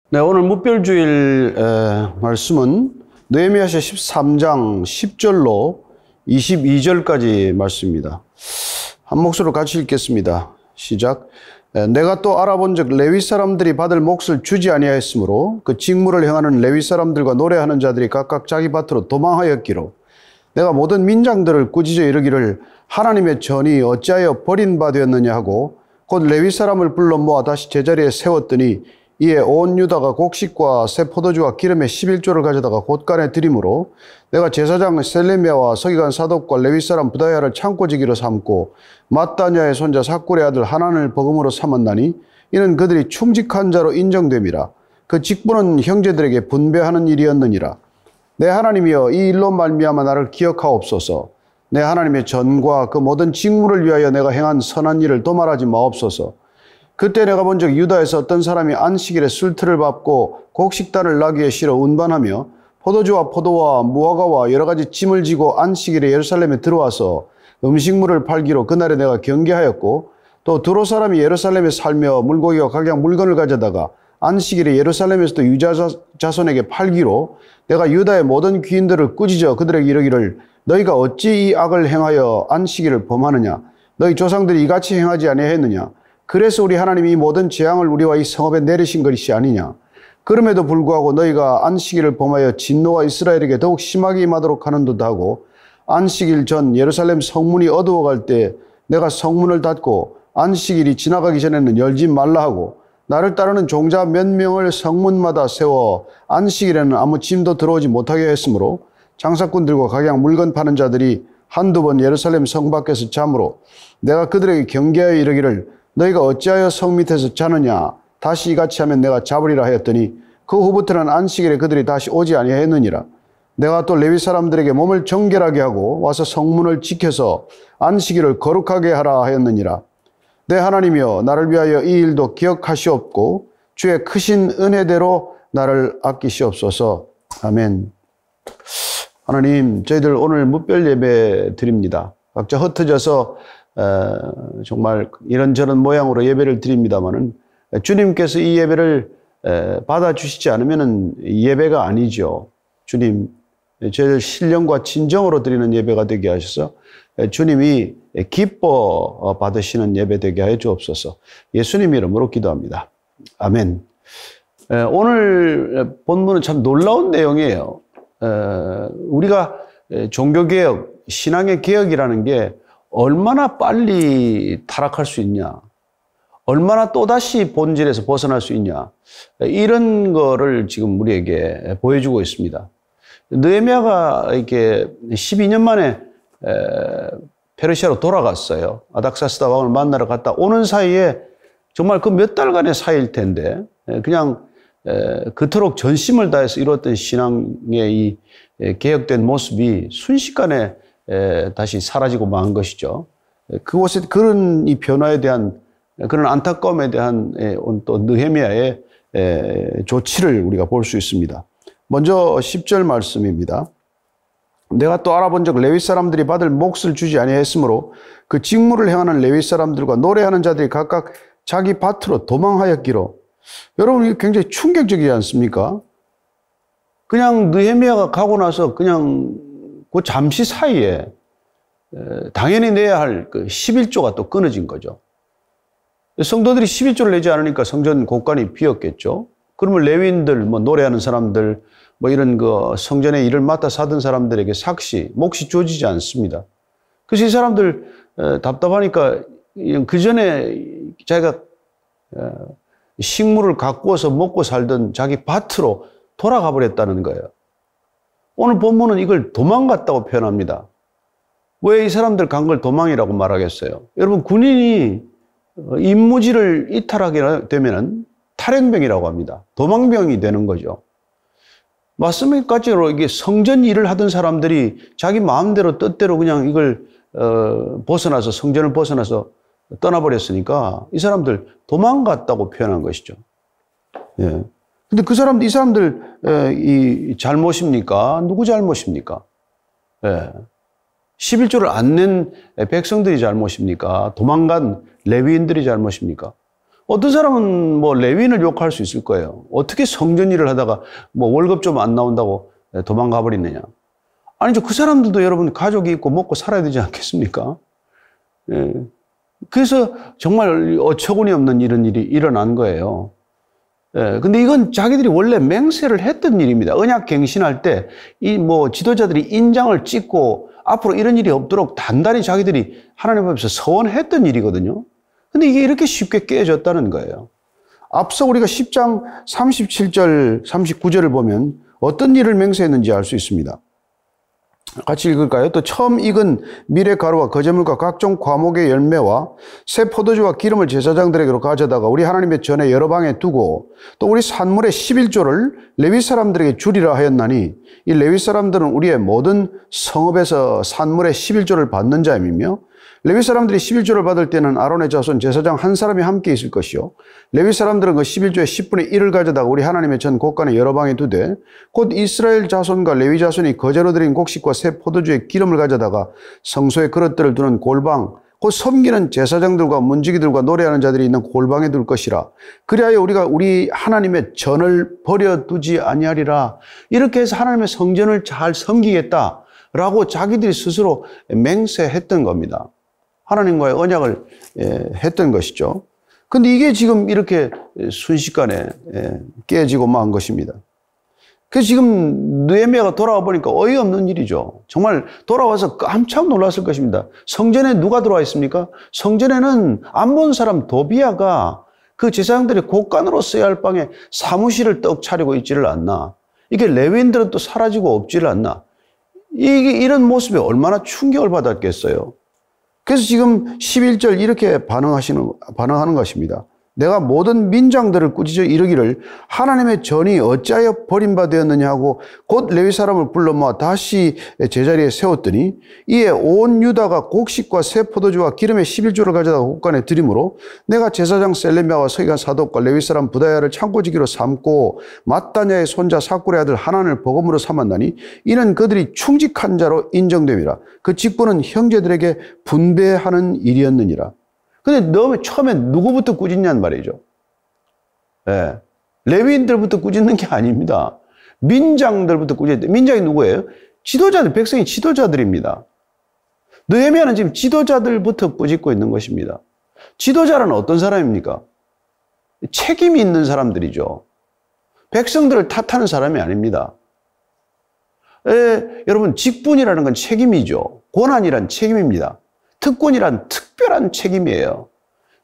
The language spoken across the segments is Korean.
네, 오늘 묵별주일 말씀은 느헤미야서 13장 10절로 22절까지 말씀입니다. 한 목소리로 같이 읽겠습니다. 시작. 내가 또 알아본즉 레위 사람들이 받을 몫을 주지 아니하였으므로 그 직무를 행하는 레위 사람들과 노래하는 자들이 각각 자기 밭으로 도망하였기로 내가 모든 민장들을 꾸짖어 이르기를 하나님의 전이 어찌하여 버린 바 되었느냐 하고 곧 레위 사람을 불러 모아 다시 제자리에 세웠더니 이에 온 유다가 곡식과 새 포도주와 기름의 11조를 가져다가 곳간에 드림으로 내가 제사장 셀레미야와 서기관 사독과 레위 사람 부다야를 창고지기로 삼고 mat단야의 손자 삭굴의 아들 하난을 버금으로 삼았나니 이는 그들이 충직한 자로 인정됨이라. 그 직분은 형제들에게 분배하는 일이었느니라. 내 하나님이여 이 일로 말미암아 나를 기억하옵소서. 내 하나님의 전과 그 모든 직무를 위하여 내가 행한 선한 일을 도말하지 마옵소서. 그때 내가 본즉 유다에서 어떤 사람이 안식일에 술틀을 밟고 곡식단을 나귀에 실어 운반하며 포도주와 포도와 무화과와 여러 가지 짐을 지고 안식일에 예루살렘에 들어와서 음식물을 팔기로 그날에 내가 경계하였고 또 두로 사람이 예루살렘에 살며 물고기와 각양 물건을 가져다가 안식일에 예루살렘에서도 유다 자손에게 팔기로 내가 유다의 모든 귀인들을 꾸짖어 그들에게 이르기를 너희가 어찌 이 악을 행하여 안식일을 범하느냐 너희 조상들이 이같이 행하지 아니하였느냐 그래서 우리 하나님이 이 모든 재앙을 우리와 이 성읍에 내리신 것이 아니냐. 그럼에도 불구하고 너희가 안식일을 범하여 진노와 이스라엘에게 더욱 심하게 임하도록 하는 듯 하고 안식일 전 예루살렘 성문이 어두워갈 때 내가 성문을 닫고 안식일이 지나가기 전에는 열지 말라 하고 나를 따르는 종자 몇 명을 성문마다 세워 안식일에는 아무 짐도 들어오지 못하게 했으므로 장사꾼들과 각양 물건 파는 자들이 한두 번 예루살렘 성 밖에서 자므로 내가 그들에게 경계하여 이르기를 너희가 어찌하여 성 밑에서 자느냐 다시 이같이 하면 내가 잡으리라 하였더니 그 후부터는 안식일에 그들이 다시 오지 아니하였느니라. 내가 또 레위 사람들에게 몸을 정결하게 하고 와서 성문을 지켜서 안식일을 거룩하게 하라 하였느니라. 내 하나님이여 나를 위하여 이 일도 기억하시옵고 주의 크신 은혜대로 나를 아끼시옵소서. 아멘. 하나님, 저희들 오늘 묵별 예배 드립니다. 각자 흩어져서 정말 이런저런 모양으로 예배를 드립니다마는 주님께서 이 예배를 받아주시지 않으면 예배가 아니죠. 주님, 저희들 신령과 진정으로 드리는 예배가 되게 하셔서 주님이 기뻐 받으시는 예배 되게 하여 주옵소서. 예수님 이름으로 기도합니다. 아멘. 오늘 본문은 참 놀라운 내용이에요. 우리가 종교개혁, 신앙의 개혁이라는 게 얼마나 빨리 타락할 수 있냐, 얼마나 또다시 본질에서 벗어날 수 있냐, 이런 거를 지금 우리에게 보여주고 있습니다. 느헤미야가 이렇게 12년 만에 페르시아로 돌아갔어요. 아닥사스다 왕을 만나러 갔다 오는 사이에 정말 그 몇 달간의 사이일 텐데 그냥 그토록 전심을 다해서 이루었던 신앙의 이 개혁된 모습이 순식간에 다시 사라지고 만 것이죠. 그곳에 그런 이 변화에 대한 그런 안타까움에 대한 또 느헤미야의 조치를 우리가 볼 수 있습니다. 먼저 10절 말씀입니다. 내가 또 알아본즉 레위 사람들이 받을 몫을 주지 아니하였으므로 그 직무를 행하는 레위 사람들과 노래하는 자들이 각각 자기 밭으로 도망하였기로. 여러분 이게 굉장히 충격적이지 않습니까? 그냥 느헤미야가 가고 나서 그냥 그 잠시 사이에 당연히 내야 할 그 11조가 또 끊어진 거죠. 성도들이 11조를 내지 않으니까 성전 곳간이 비었겠죠. 그러면 레위인들, 노래하는 사람들, 이런 그 성전의 일을 맡아 사던 사람들에게 몫이 주어지지 않습니다. 그래서 이 사람들 답답하니까 그 전에 자기가 식물을 가꾸어서 먹고 살던 자기 밭으로 돌아가 버렸다는 거예요. 오늘 본문은 이걸 도망갔다고 표현합니다. 왜 이 사람들 간 걸 도망이라고 말하겠어요? 여러분, 군인이 임무지를 이탈하게 되면 탈행병이라고 합니다. 도망병이 되는 거죠. 마찬가지로 이게 성전 일을 하던 사람들이 자기 마음대로 뜻대로 그냥 이걸 벗어나서 성전을 벗어나서 떠나버렸으니까 이 사람들 도망갔다고 표현한 것이죠. 예. 근데 이 사람들 이 잘못입니까? 누구 잘못입니까? 예. 11조를 안 낸 백성들이 잘못입니까? 도망간 레위인들이 잘못입니까? 어떤 사람은 뭐 레위인을 욕할 수 있을 거예요. 어떻게 성전 일을 하다가 뭐 월급 좀 안 나온다고 도망가 버리느냐. 아니죠. 그 사람들도 여러분 가족이 있고 먹고 살아야 되지 않겠습니까? 예. 그래서 정말 어처구니 없는 이런 일이 일어난 거예요. 예. 근데 이건 자기들이 원래 맹세를 했던 일입니다. 언약 갱신할 때 이 뭐 지도자들이 인장을 찍고 앞으로 이런 일이 없도록 단단히 자기들이 하나님 앞에서 서원했던 일이거든요. 근데 이게 이렇게 쉽게 깨졌다는 거예요. 앞서 우리가 10장 37절, 39절을 보면 어떤 일을 맹세했는지 알 수 있습니다. 같이 읽을까요? 또 처음 익은 밀의 가루와 거제물과 각종 과목의 열매와 새 포도주와 기름을 제사장들에게로 가져다가 우리 하나님의 전에 여러 방에 두고 또 우리 산물의 11조를 레위 사람들에게 주리라 하였나니 이 레위 사람들은 우리의 모든 성읍에서 산물의 11조를 받는 자임이며 레위 사람들이 11조를 받을 때는 아론의 자손 제사장 한 사람이 함께 있을 것이요 레위 사람들은 그 11조의 10분의 1을 가져다가 우리 하나님의 전 곳간에 여러 방에 두되 곧 이스라엘 자손과 레위 자손이 거제로 드린 곡식과 새 포도주의 기름을 가져다가 성소에 그릇들을 두는 골방 곧 섬기는 제사장들과 문지기들과 노래하는 자들이 있는 골방에 둘 것이라. 그리하여 우리가 우리 하나님의 전을 버려두지 아니하리라. 이렇게 해서 하나님의 성전을 잘 섬기겠다라고 자기들이 스스로 맹세했던 겁니다. 하나님과의 언약을 했던 것이죠. 근데 이게 지금 이렇게 순식간에 깨지고 만 것입니다. 그래서 지금 느헤미야가 돌아와 보니까 어이없는 일이죠. 정말 돌아와서 깜짝 놀랐을 것입니다. 성전에 누가 들어와 있습니까? 성전에는 안 본 사람 도비야가 그 제사장들이 곳간으로 써야 할 방에 사무실을 떡 차리고 있지를 않나. 이게 레위인들은 또 사라지고 없지를 않나. 이런 모습에 얼마나 충격을 받았겠어요. 그래서 지금 11절 이렇게 반응하는 것입니다. 내가 모든 민장들을 꾸짖어 이르기를 하나님의 전이 어찌하여 버림받았느냐 하고 곧 레위 사람을 불러 모아 다시 제자리에 세웠더니 이에 온 유다가 곡식과 새 포도주와 기름의 11조를 가져다가 곳간에 드림으로 내가 제사장 셀레미야와 서기관 사독과 레위 사람 부다야를 창고지기로 삼고 마따냐의 손자 사꿀의 아들 하난을 버금으로 삼았나니 이는 그들이 충직한 자로 인정됨이라. 그 직분은 형제들에게 분배하는 일이었느니라. 근데 너 처음에 누구부터 꾸짖냐는 말이죠. 예. 레위인들부터 꾸짖는 게 아닙니다. 민장들부터 꾸짖는데, 민장이 누구예요? 지도자들, 백성이 지도자들입니다. 느헤미야는 지금 지도자들부터 꾸짖고 있는 것입니다. 지도자는 어떤 사람입니까? 책임이 있는 사람들이죠. 백성들을 탓하는 사람이 아닙니다. 여러분, 직분이라는 건 책임이죠. 권한이란 책임입니다. 특권이란 특별한 책임이에요.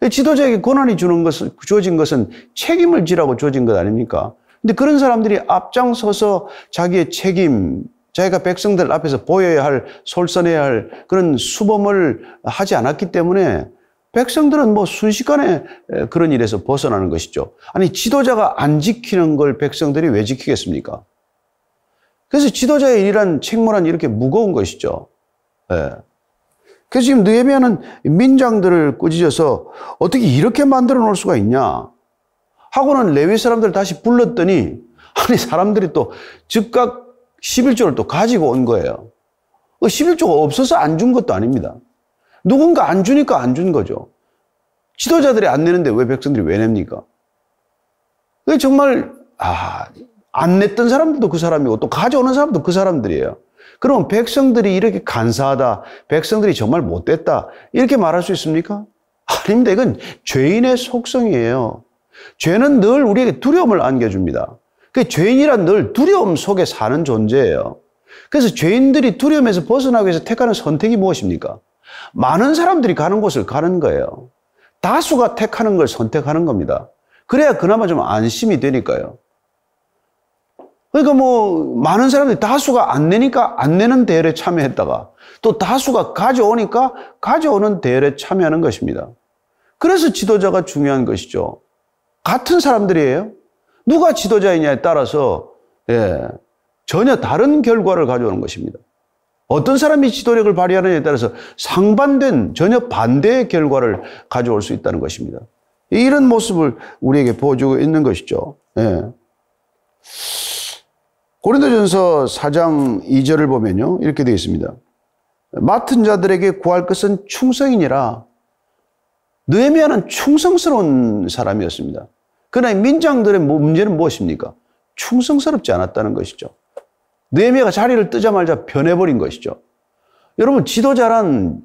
지도자에게 권한이 주어진 것은 책임을 지라고 주어진 것 아닙니까? 근데 그런 사람들이 앞장서서 자기의 책임, 자기가 백성들 앞에서 보여야 할, 솔선해야 할 그런 수범을 하지 않았기 때문에 백성들은 뭐 순식간에 그런 일에서 벗어나는 것이죠. 아니, 지도자가 안 지키는 걸 백성들이 왜 지키겠습니까? 그래서 지도자의 일이란 책무란 이렇게 무거운 것이죠. 예. 그래서 지금 느헤미야는 민장들을 꾸짖어서 어떻게 이렇게 만들어 놓을 수가 있냐 하고는 레위 사람들을 다시 불렀더니 아니 사람들이 또 즉각 11조를 또 가지고 온 거예요. 11조가 없어서 안 준 것도 아닙니다. 누군가 안 주니까 안 준 거죠. 지도자들이 안 내는데 왜 백성들이 왜 냅니까? 그게 정말 안 냈던 사람들도 그 사람이고 또 가져오는 사람도 그 사람들이에요. 그럼 백성들이 이렇게 간사하다, 백성들이 정말 못됐다 이렇게 말할 수 있습니까? 아닙니다. 이건 죄인의 속성이에요. 죄는 늘 우리에게 두려움을 안겨줍니다. 그 죄인이란 늘 두려움 속에 사는 존재예요. 그래서 죄인들이 두려움에서 벗어나기 위해서 택하는 선택이 무엇입니까? 많은 사람들이 가는 곳을 가는 거예요. 다수가 택하는 걸 선택하는 겁니다. 그래야 그나마 좀 안심이 되니까요. 그러니까 뭐 많은 사람들이 다수가 안 내니까 안 내는 대열에 참여했다가 또 다수가 가져오니까 가져오는 대열에 참여하는 것입니다. 그래서 지도자가 중요한 것이죠. 같은 사람들이에요. 누가 지도자이냐에 따라서 전혀 다른 결과를 가져오는 것입니다. 어떤 사람이 지도력을 발휘하느냐에 따라서 상반된 전혀 반대의 결과를 가져올 수 있다는 것입니다. 이런 모습을 우리에게 보여주고 있는 것이죠. 고린도전서 4장 2절을 보면요. 이렇게 되어 있습니다. 맡은 자들에게 구할 것은 충성이니라. 느헤미야는 충성스러운 사람이었습니다. 그러나 민장들의 문제는 무엇입니까? 충성스럽지 않았다는 것이죠. 느헤미야가 자리를 뜨자마자 변해버린 것이죠. 여러분, 지도자란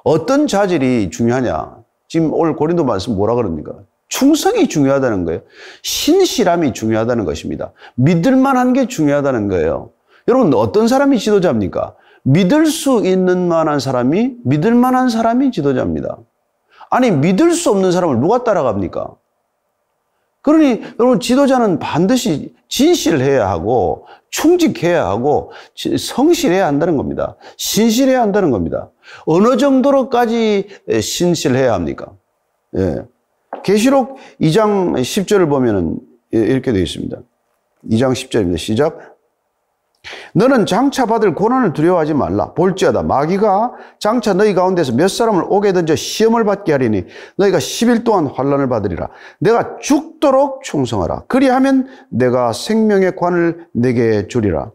어떤 자질이 중요하냐? 지금 오늘 고린도 말씀 뭐라 그럽니까? 충성이 중요하다는 거예요. 신실함이 중요하다는 것입니다. 믿을 만한 게 중요하다는 거예요. 여러분, 어떤 사람이 지도자입니까? 믿을 수 있는 만한 사람이, 믿을 만한 사람이 지도자입니다. 아니, 믿을 수 없는 사람을 누가 따라갑니까? 그러니 여러분, 지도자는 반드시 진실해야 하고 충직해야 하고 성실해야 한다는 겁니다. 신실해야 한다는 겁니다. 어느 정도로까지 신실해야 합니까? 예. 계시록 2장 10절을 보면은 이렇게 되어 있습니다. 2장 10절입니다. 시작. 너는 장차 받을 고난을 두려워하지 말라. 볼지어다 마귀가 장차 너희 가운데서 몇 사람을 오게 던져 시험을 받게 하리니 너희가 10일 동안 환난을 받으리라. 내가 죽도록 충성하라. 그리하면 내가 생명의 관을 내게 주리라.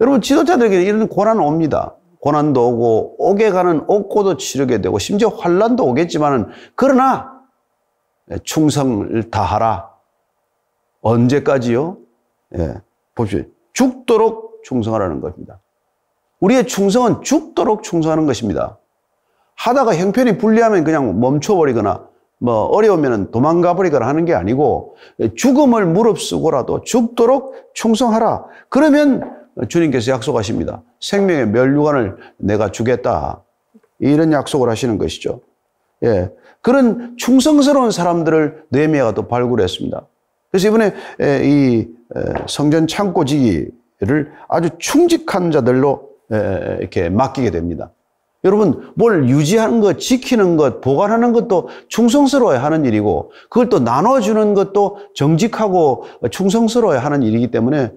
여러분, 지도자들에게 이런 고난은 옵니다. 고난도 오고 오게 가는 옥고도 치르게 되고 심지어 환난도 오겠지만은, 그러나 충성을 다하라. 언제까지요? 예, 보십시오. 죽도록 충성하라는 겁니다. 우리의 충성은 죽도록 충성하는 것입니다. 하다가 형편이 불리하면 그냥 멈춰버리거나 어려우면 도망가 버리거나 하는 게 아니고, 죽음을 무릅쓰고라도 죽도록 충성하라. 그러면 주님께서 약속하십니다. 생명의 면류관을 내가 주겠다. 이런 약속을 하시는 것이죠. 예, 그런 충성스러운 사람들을 느헤미야가 또 발굴했습니다. 그래서 이번에 이 성전 창고지기를 아주 충직한 자들로 이렇게 맡기게 됩니다. 여러분, 뭘 유지하는 것, 지키는 것, 보관하는 것도 충성스러워야 하는 일이고, 그걸 또 나눠주는 것도 정직하고 충성스러워야 하는 일이기 때문에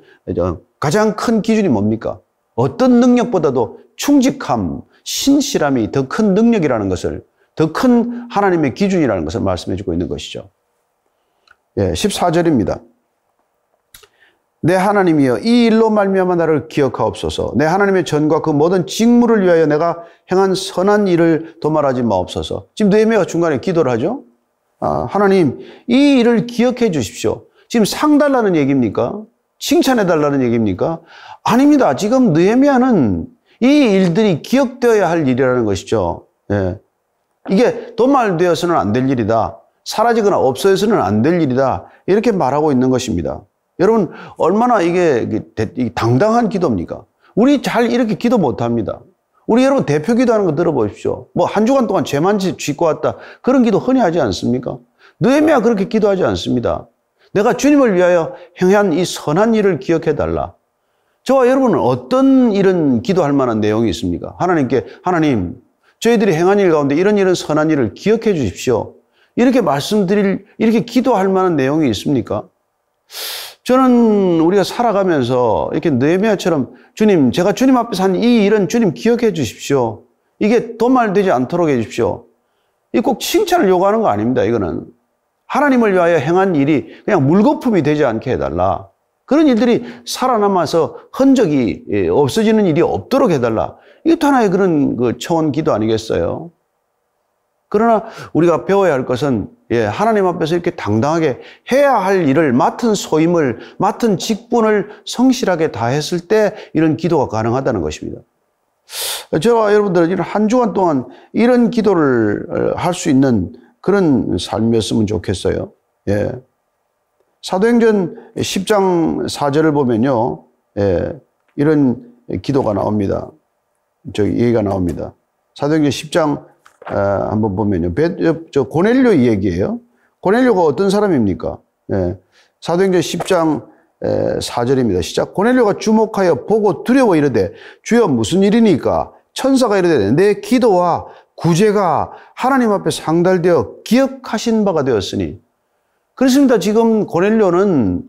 가장 큰 기준이 뭡니까? 어떤 능력보다도 충직함, 신실함이 더 큰 능력이라는 것을, 더 큰 하나님의 기준이라는 것을 말씀해 주고 있는 것이죠. 예, 14절입니다. 내 하나님이여, 이 일로 말미암아 나를 기억하옵소서. 내 하나님의 전과 그 모든 직무를 위하여 내가 행한 선한 일을 도말하지 마옵소서. 지금 느헤미야가 중간에 기도를 하죠. 하나님, 이 일을 기억해 주십시오. 지금 상 달라는 얘기입니까? 칭찬해 달라는 얘기입니까? 아닙니다. 지금 느헤미야는 이 일들이 기억되어야 할 일이라는 것이죠. 예. 이게 도말되어서는 안 될 일이다. 사라지거나 없어져서는 안 될 일이다. 이렇게 말하고 있는 것입니다. 여러분, 얼마나 이게 당당한 기도입니까? 우리 잘 이렇게 기도 못합니다. 우리 여러분 대표 기도하는 거 들어보십시오. 한 주간 동안 죄만 짓고 왔다. 그런 기도 흔히 하지 않습니까? 느헤미야 그렇게 기도하지 않습니다. 내가 주님을 위하여 행한 이 선한 일을 기억해 달라. 저와 여러분은 어떤 이런 기도할 만한 내용이 있습니까? 하나님께, 하나님, 저희들이 행한 일 가운데 이런 선한 일을 기억해 주십시오. 이렇게 이렇게 기도할 만한 내용이 있습니까? 저는 우리가 살아가면서 이렇게 느헤미야처럼, 주님, 제가 주님 앞에서 한 이 일은 주님 기억해 주십시오. 이게 도말되지 않도록 해 주십시오. 이 꼭 칭찬을 요구하는 거 아닙니다. 이거는 하나님을 위하여 행한 일이 그냥 물거품이 되지 않게 해달라. 그런 일들이 살아남아서 흔적이 없어지는 일이 없도록 해달라. 이것도 하나의 그런 초원 기도 아니겠어요? 그러나 우리가 배워야 할 것은 하나님 앞에서 이렇게 당당하게 해야 할 일을, 맡은 소임을, 맡은 직분을 성실하게 다했을 때 이런 기도가 가능하다는 것입니다. 저와 여러분들은 이런 한 주간 동안 이런 기도를 할 수 있는 그런 삶이었으면 좋겠어요. 예. 사도행전 10장 4절을 보면요, 이런 기도가 나옵니다. 얘기가 나옵니다. 사도행전 10장 한번 보면요, 저 고넬료 얘기예요. 고넬료가 어떤 사람입니까? 사도행전 10장 4절입니다. 시작. 고넬료가 주목하여 보고 두려워 이르되, 주여 무슨 일이니까? 천사가 이르되, 내 기도와 구제가 하나님 앞에 상달되어 기억하신 바가 되었으니. 그렇습니다. 지금 고넬료는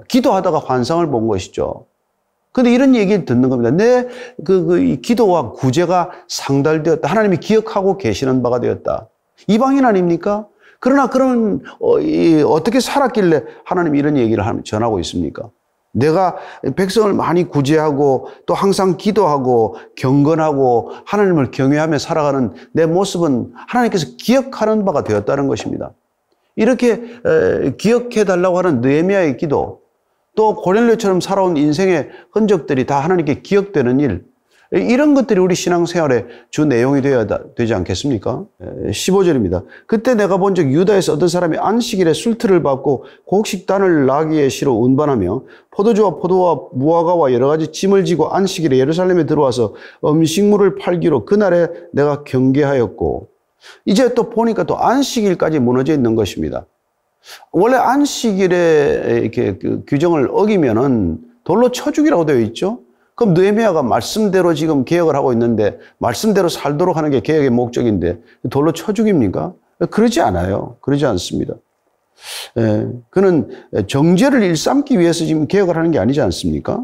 기도하다가 환상을 본 것이죠. 그런데 이런 얘기를 듣는 겁니다. 내 이 기도와 구제가 상달되었다. 하나님이 기억하고 계시는 바가 되었다. 이방인 아닙니까? 그러나 어떻게 살았길래 하나님이 이런 얘기를 전하고 있습니까? 내가 백성을 많이 구제하고 또 항상 기도하고 경건하고 하나님을 경외하며 살아가는 내 모습은 하나님께서 기억하는 바가 되었다는 것입니다. 이렇게 기억해달라고 하는 느헤미야의 기도, 또 고넬료처럼 살아온 인생의 흔적들이 다 하나님께 기억되는 일, 이런 것들이 우리 신앙생활의 주 내용이 되어야 되지 않겠습니까? 15절입니다. 그때 내가 본즉 유다에서 어떤 사람이 안식일에 술틀을 밟고 곡식단을 나귀에 실어 운반하며 포도주와 포도와 무화과와 여러 가지 짐을 지고 안식일에 예루살렘에 들어와서 음식물을 팔기로 그날에 내가 경계하였고, 이제 또 보니까 또 안식일까지 무너져 있는 것입니다. 원래 안식일에 이렇게 그 규정을 어기면은 돌로 쳐 죽이라고 되어 있죠. 그럼 느헤미야가 말씀대로 지금 개혁을 하고 있는데 말씀대로 살도록 하는 게 개혁의 목적인데 돌로 쳐 죽입니까? 그러지 않아요. 그러지 않습니다. 그는 정죄를 일삼기 위해서 지금 개혁을 하는 게 아니지 않습니까?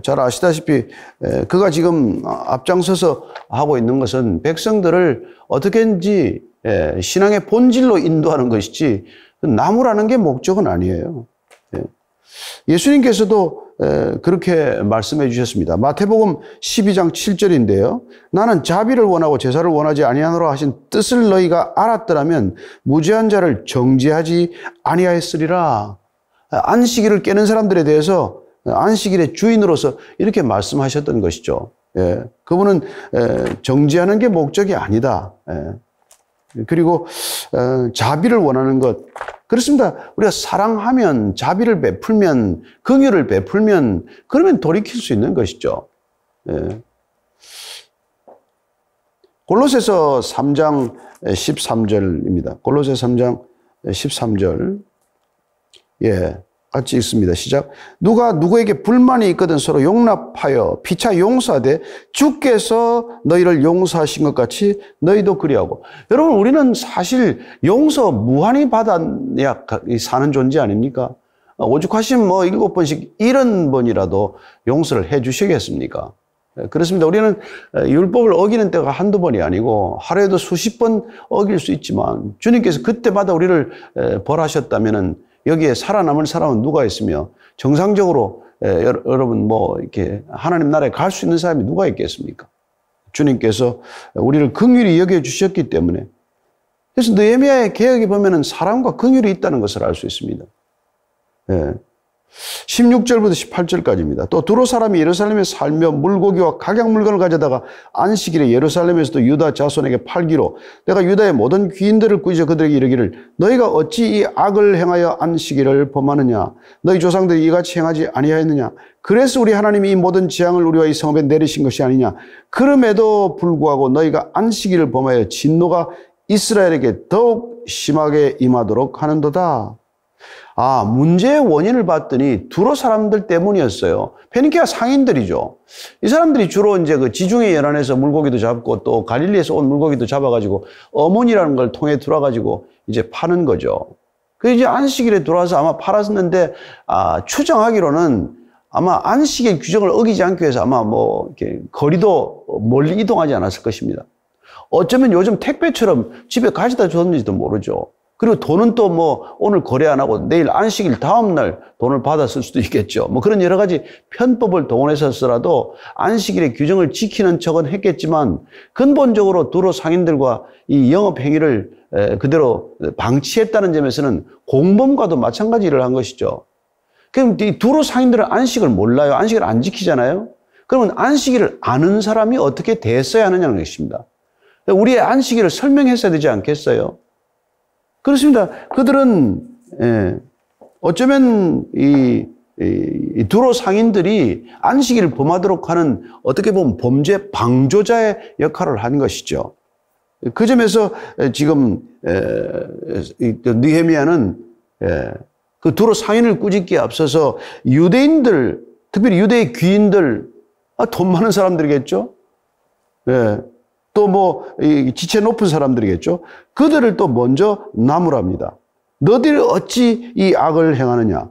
잘 아시다시피 그가 지금 앞장서서 하고 있는 것은 백성들을 어떻게든지 신앙의 본질로 인도하는 것이지 나무라는 게 목적은 아니에요. 예수님께서도 그렇게 말씀해 주셨습니다. 마태복음 12장 7절인데요. 나는 자비를 원하고 제사를 원하지 아니하노라 하신 뜻을 너희가 알았더라면 무죄한 자를 정죄하지 아니하였으리라. 안식일을 깨는 사람들에 대해서 안식일의 주인으로서 이렇게 말씀하셨던 것이죠. 그분은 정죄하는 게 목적이 아니다. 그리고 자비를 원하는 것, 그렇습니다. 우리가 사랑하면, 자비를 베풀면, 긍휼을 베풀면 그러면 돌이킬 수 있는 것이죠. 골로새서 3장 13절입니다. 골로새 3장 13절. 같이 읽습니다. 시작. 누가 누구에게 불만이 있거든 서로 용납하여 피차 용서하되 주께서 너희를 용서하신 것 같이 너희도 그리하고. 여러분, 우리는 사실 용서 무한히 받아야 사는 존재 아닙니까? 오죽하시면 7번씩 70번이라도 용서를 해 주시겠습니까? 그렇습니다. 우리는 율법을 어기는 때가 한두 번이 아니고 하루에도 수십 번 어길 수 있지만 주님께서 그때마다 우리를 벌하셨다면은 여기에 살아남을 사람은 누가 있으며 정상적으로 여러분 이렇게 하나님 나라에 갈 수 있는 사람이 누가 있겠습니까? 주님께서 우리를 긍휼히 여겨 주셨기 때문에. 그래서 느헤미야의 개혁에 보면은 사랑과 긍휼이 있다는 것을 알 수 있습니다. 16절부터 18절까지입니다. 또 두로 사람이 예루살렘에 살며 물고기와 각양 물건을 가져다가 안식일에 예루살렘에서도 유다 자손에게 팔기로 내가 유다의 모든 귀인들을 꾸짖어 그들에게 이르기를 너희가 어찌 이 악을 행하여 안식일을 범하느냐 너희 조상들이 이같이 행하지 아니하였느냐 그래서 우리 하나님이 이 모든 재앙을 우리와 이 성읍에 내리신 것이 아니냐 그럼에도 불구하고 너희가 안식일을 범하여 진노가 이스라엘에게 더욱 심하게 임하도록 하는도다. 문제의 원인을 봤더니 두로 사람들 때문이었어요. 페니키아 상인들이죠. 이 사람들이 주로 이제 그 지중해 연안에서 물고기도 잡고 또 갈릴리에서 온 물고기도 잡아가지고 어문이라는 걸 통해 들어와가지고 이제 파는 거죠. 그 이제 안식일에 들어와서 아마 팔았는데, 추정하기로는 아마 안식일 규정을 어기지 않기 위해서 아마 이렇게 거리도 멀리 이동하지 않았을 것입니다. 어쩌면 요즘 택배처럼 집에 가져다 줬는지도 모르죠. 그리고 돈은 또 오늘 거래 안 하고 내일 안식일 다음날 돈을 받았을 수도 있겠죠. 그런 여러 가지 편법을 동원해서라도 안식일의 규정을 지키는 척은 했겠지만 근본적으로 두로 상인들과 이 영업 행위를 그대로 방치했다는 점에서는 공범과도 마찬가지 일을 한 것이죠. 그럼 이 두로 상인들은 안식을 몰라요. 안식을 안 지키잖아요. 그러면 안식일을 아는 사람이 어떻게 대했어야 하느냐는 것입니다. 우리의 안식일을 설명했어야 되지 않겠어요? 그렇습니다. 그들은 어쩌면 이 두로 상인들이 안식일을 범하도록 하는 어떻게 보면 범죄 방조자의 역할을 한 것이죠. 그 점에서 지금 느헤미야는 그 두로 상인을 꾸짖기에 앞서서 유대인들, 특별히 유대의 귀인들, 돈 많은 사람들이겠죠. 또 지체 높은 사람들이겠죠. 그들을 또 먼저 나무랍니다. 너희들이 어찌 이 악을 행하느냐.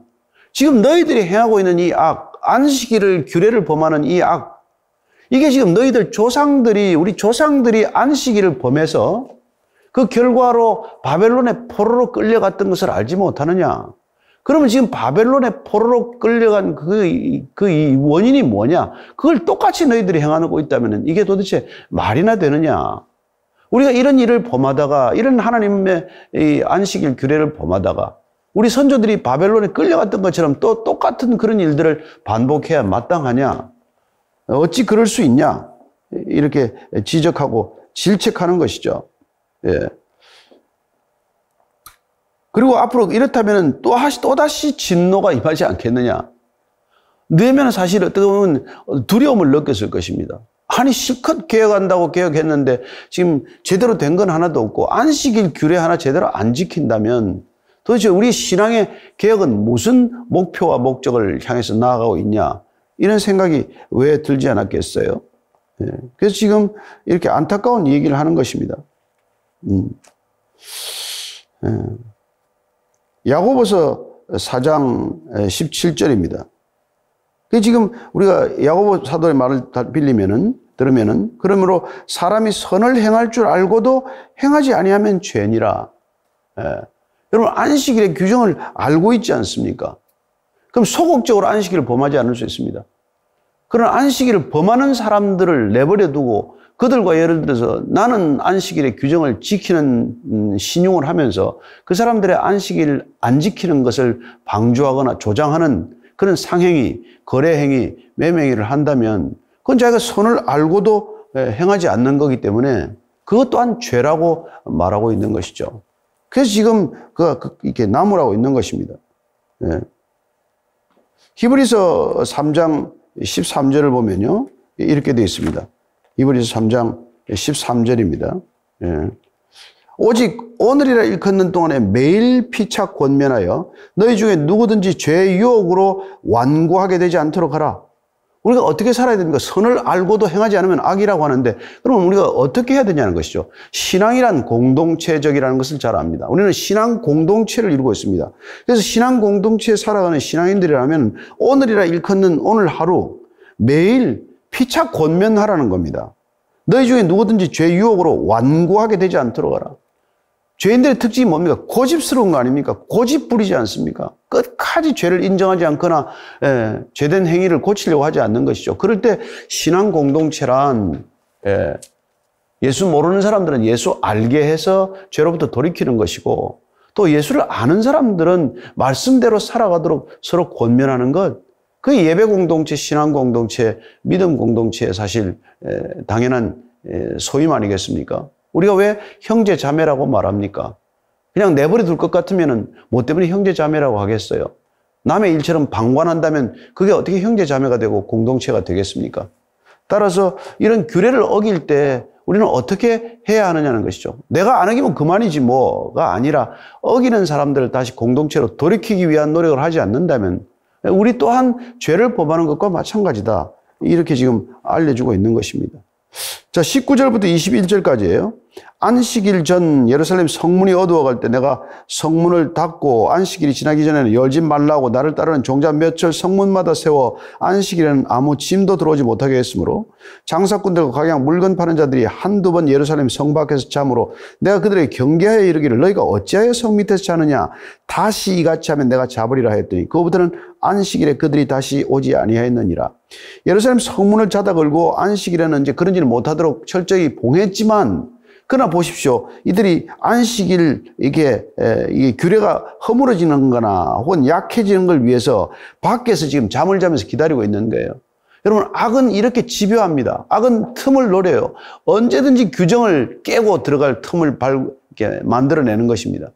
지금 너희들이 행하고 있는 이 악, 안식일을 규례를 범하는 이 악, 이게 지금 너희들 조상들이, 우리 조상들이 안식일을 범해서 그 결과로 바벨론의 포로로 끌려갔던 것을 알지 못하느냐. 그러면 지금 바벨론에 포로로 끌려간 그 원인이 뭐냐? 그걸 똑같이 너희들이 행하고 있다면 이게 도대체 말이나 되느냐? 우리가 이런 일을 범하다가, 이런 하나님의 이 안식일 규례를 범하다가, 우리 선조들이 바벨론에 끌려갔던 것처럼 또 똑같은 그런 일들을 반복해야 마땅하냐? 어찌 그럴 수 있냐? 이렇게 지적하고 질책하는 것이죠. 예. 그리고 앞으로 이렇다면 또다시 진노가 임하지 않겠느냐? 느헤미야는 사실 어떻게 보면 두려움을 느꼈을 것입니다. 아니, 실컷 개혁한다고 개혁했는데 지금 제대로 된 건 하나도 없고 안식일 규례 하나 제대로 안 지킨다면 도대체 우리 신앙의 개혁은 무슨 목표와 목적을 향해서 나아가고 있냐? 이런 생각이 왜 들지 않았겠어요? 예. 그래서 지금 이렇게 안타까운 얘기를 하는 것입니다. 예. 야고보서 4장 17절입니다. 지금 우리가 야고보 사도의 말을 들으면은 그러므로 사람이 선을 행할 줄 알고도 행하지 아니하면 죄니라. 예. 여러분 안식일의 규정을 알고 있지 않습니까? 그럼 소극적으로 안식일을 범하지 않을 수 있습니다. 그런 안식일을 범하는 사람들을 내버려 두고 그들과 예를 들어서 나는 안식일의 규정을 지키는 신용을 하면서 그 사람들의 안식일을 안 지키는 것을 방조하거나 조장하는 그런 상행위, 거래행위, 매매행위를 한다면 그건 자기가 선을 알고도 행하지 않는 거기 때문에 그것 또한 죄라고 말하고 있는 것이죠. 그래서 지금 이렇게 나무라고 있는 것입니다. 예. 히브리서 3장 13절을 보면요. 이렇게 되어 있습니다. 히브리서 3장 13절입니다. 예. 오직 오늘이라 일컫는 동안에 매일 피차 권면하여 너희 중에 누구든지 죄의 유혹으로 완고하게 되지 않도록 하라. 우리가 어떻게 살아야 됩니까? 선을 알고도 행하지 않으면 악이라고 하는데 그러면 우리가 어떻게 해야 되냐는 것이죠. 신앙이란 공동체적이라는 것을 잘 압니다. 우리는 신앙 공동체를 이루고 있습니다. 그래서 신앙 공동체에 살아가는 신앙인들이라면 오늘이라 일컫는 오늘 하루 매일 피차 권면하라는 겁니다. 너희 중에 누구든지 죄 유혹으로 완고하게 되지 않도록 하라. 죄인들의 특징이 뭡니까? 고집스러운 거 아닙니까? 고집 부리지 않습니까? 끝까지 죄를 인정하지 않거나 죄된 행위를 고치려고 하지 않는 것이죠. 그럴 때 신앙 공동체란 예수 모르는 사람들은 예수 알게 해서 죄로부터 돌이키는 것이고 또 예수를 아는 사람들은 말씀대로 살아가도록 서로 권면하는 것, 그 예배 공동체, 신앙 공동체, 믿음 공동체의 사실 당연한 소임 아니겠습니까? 우리가 왜 형제 자매라고 말합니까? 그냥 내버려 둘 것 같으면 뭐 때문에 형제 자매라고 하겠어요? 남의 일처럼 방관한다면 그게 어떻게 형제 자매가 되고 공동체가 되겠습니까? 따라서 이런 규례를 어길 때 우리는 어떻게 해야 하느냐는 것이죠. 내가 안 어기면 그만이지 뭐가 아니라 어기는 사람들을 다시 공동체로 돌이키기 위한 노력을 하지 않는다면 우리 또한 죄를 범하는 것과 마찬가지다. 이렇게 지금 알려주고 있는 것입니다. 자, 19절부터 21절까지예요. 안식일 전 예루살렘 성문이 어두워갈 때 내가 성문을 닫고 안식일이 지나기 전에는 열지 말라고 나를 따르는 종자 몇철 성문마다 세워 안식일에는 아무 짐도 들어오지 못하게 했으므로 장사꾼들과 각양 물건 파는 자들이 한두 번 예루살렘 성 밖에서 자므로 내가 그들에게 경계하여 이르기를 너희가 어찌하여 성 밑에서 자느냐 다시 이같이 하면 내가 잡으리라 했더니 그후부터는 안식일에 그들이 다시 오지 아니하였느니라. 예루살렘 성문을 자다 걸고 안식일에는 이제 그런 일을 못하도록 철저히 봉했지만 그러나 보십시오. 이들이 안식일 이게 규례가 허물어지는 거나 혹은 약해지는 걸 위해서 밖에서 지금 잠을 자면서 기다리고 있는 거예요. 여러분, 악은 이렇게 집요합니다. 악은 틈을 노려요. 언제든지 규정을 깨고 들어갈 틈을 이렇게 만들어내는 것입니다.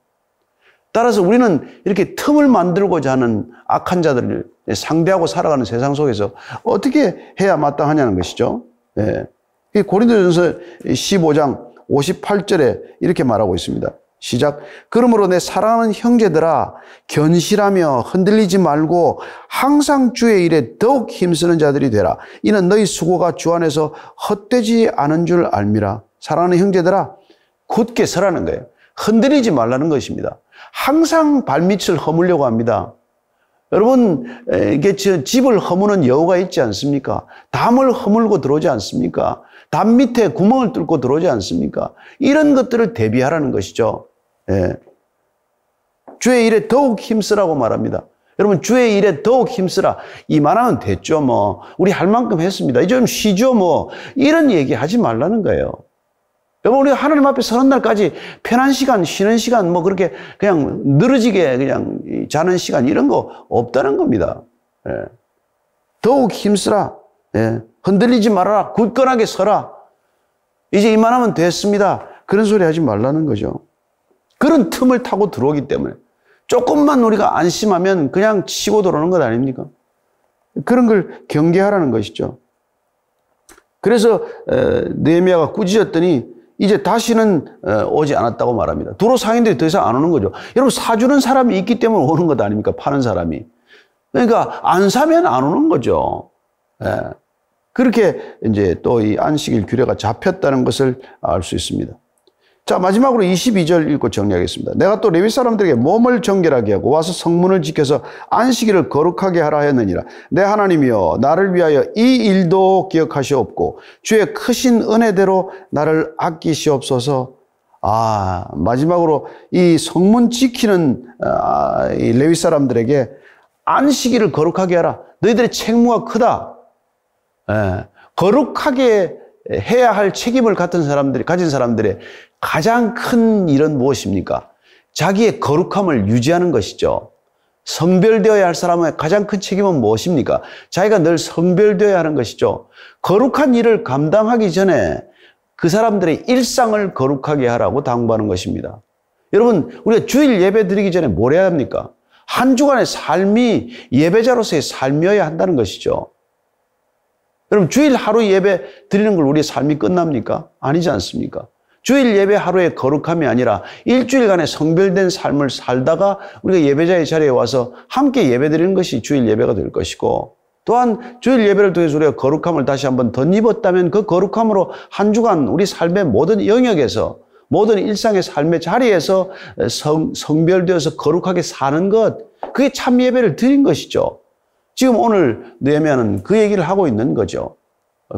따라서 우리는 이렇게 틈을 만들고자 하는 악한 자들을 상대하고 살아가는 세상 속에서 어떻게 해야 마땅하냐는 것이죠. 예. 고린도전서 15장 58절에 이렇게 말하고 있습니다. 시작. 그러므로 내 사랑하는 형제들아 견실하며 흔들리지 말고 항상 주의 일에 더욱 힘쓰는 자들이 되라. 이는 너희 수고가 주 안에서 헛되지 않은 줄 알미라. 사랑하는 형제들아 굳게 서라는 거예요. 흔들리지 말라는 것입니다. 항상 발밑을 허물려고 합니다. 여러분, 이게 집을 허무는 여우가 있지 않습니까? 담을 허물고 들어오지 않습니까? 담 밑에 구멍을 뚫고 들어오지 않습니까? 이런 것들을 대비하라는 것이죠. 예. 주의 일에 더욱 힘쓰라고 말합니다. 여러분, 주의 일에 더욱 힘쓰라. 이만하면 됐죠, 뭐. 우리 할 만큼 했습니다. 이제 좀 쉬죠, 뭐. 이런 얘기 하지 말라는 거예요. 여러분, 우리가 하나님 앞에 서는 날까지 편한 시간, 쉬는 시간, 뭐 그렇게 그냥 늘어지게 그냥 자는 시간, 이런 거 없다는 겁니다. 예. 더욱 힘쓰라. 예. 흔들리지 말아라. 굳건하게 서라. 이제 이만하면 됐습니다. 그런 소리 하지 말라는 거죠. 그런 틈을 타고 들어오기 때문에. 조금만 우리가 안심하면 그냥 치고 들어오는 것 아닙니까? 그런 걸 경계하라는 것이죠. 그래서 느헤미야가 꾸짖었더니 이제 다시는 오지 않았다고 말합니다. 두로 상인들이 더 이상 안 오는 거죠. 여러분, 사주는 사람이 있기 때문에 오는 것 아닙니까? 파는 사람이. 그러니까 안 사면 안 오는 거죠. 예. 그렇게 이제 또 이 안식일 규례가 잡혔다는 것을 알 수 있습니다. 자, 마지막으로 22절 읽고 정리하겠습니다. 내가 또 레위 사람들에게 몸을 정결하게 하고 와서 성문을 지켜서 안식일을 거룩하게 하라 했느니라. 내 하나님이여, 나를 위하여 이 일도 기억하시옵고 주의 크신 은혜대로 나를 아끼시옵소서. 마지막으로 이 성문 지키는 이 레위 사람들에게 안식일을 거룩하게 하라. 너희들의 책무가 크다. 거룩하게 해야 할 책임을 가진 사람들의 가장 큰 일은 무엇입니까? 자기의 거룩함을 유지하는 것이죠. 성별되어야 할 사람의 가장 큰 책임은 무엇입니까? 자기가 늘 성별되어야 하는 것이죠. 거룩한 일을 감당하기 전에 그 사람들의 일상을 거룩하게 하라고 당부하는 것입니다. 여러분, 우리가 주일 예배 드리기 전에 뭘 해야 합니까? 한 주간의 삶이 예배자로서의 삶이어야 한다는 것이죠. 여러분, 주일 하루 예배 드리는 걸 우리의 삶이 끝납니까? 아니지 않습니까? 주일 예배 하루의 거룩함이 아니라 일주일간의 성별된 삶을 살다가 우리가 예배자의 자리에 와서 함께 예배 드리는 것이 주일 예배가 될 것이고, 또한 주일 예배를 통해서 우리가 거룩함을 다시 한번 덧입었다면 그 거룩함으로 한 주간 우리 삶의 모든 영역에서, 모든 일상의 삶의 자리에서 성별되어서 거룩하게 사는 것, 그게 참 예배를 드린 것이죠. 지금 오늘 느헤미야는 그 얘기를 하고 있는 거죠.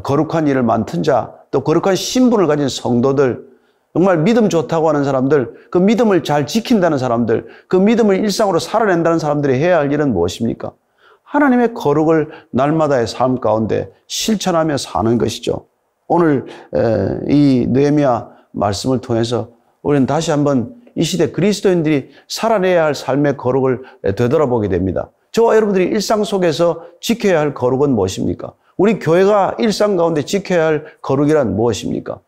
거룩한 일을 맡은 자, 또 거룩한 신분을 가진 성도들, 정말 믿음 좋다고 하는 사람들, 그 믿음을 잘 지킨다는 사람들, 그 믿음을 일상으로 살아낸다는 사람들이 해야 할 일은 무엇입니까? 하나님의 거룩을 날마다의 삶 가운데 실천하며 사는 것이죠. 오늘 이 느헤미야 말씀을 통해서 우리는 다시 한번 이 시대 그리스도인들이 살아내야 할 삶의 거룩을 되돌아보게 됩니다. 저와 여러분들이 일상 속에서 지켜야 할 거룩은 무엇입니까? 우리 교회가 일상 가운데 지켜야 할 거룩이란 무엇입니까?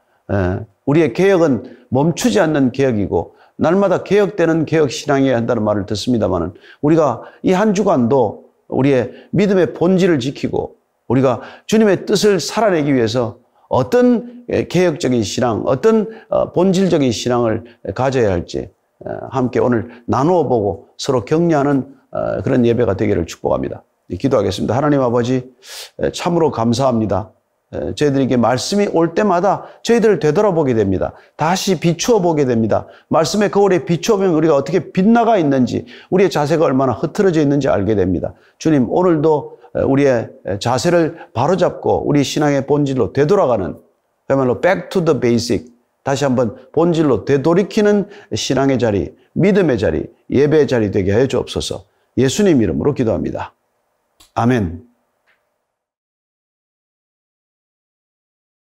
우리의 개혁은 멈추지 않는 개혁이고 날마다 개혁되는 개혁 신앙이어야 한다는 말을 듣습니다만, 우리가 이 한 주간도 우리의 믿음의 본질을 지키고 우리가 주님의 뜻을 살아내기 위해서 어떤 개혁적인 신앙, 어떤 본질적인 신앙을 가져야 할지 함께 오늘 나누어 보고 서로 격려하는 그런 예배가 되기를 축복합니다. 기도하겠습니다. 하나님 아버지, 참으로 감사합니다. 저희들에게 말씀이 올 때마다 저희들을 되돌아보게 됩니다. 다시 비추어 보게 됩니다. 말씀의 거울에 비추어보면 우리가 어떻게 빗나가 있는지, 우리의 자세가 얼마나 흐트러져 있는지 알게 됩니다. 주님, 오늘도 우리의 자세를 바로잡고 우리 신앙의 본질로 되돌아가는, 그야말로 back to the basic, 다시 한번 본질로 되돌이키는 신앙의 자리, 믿음의 자리, 예배의 자리 되게 하여 주옵소서. 예수님 이름으로 기도합니다. 아멘.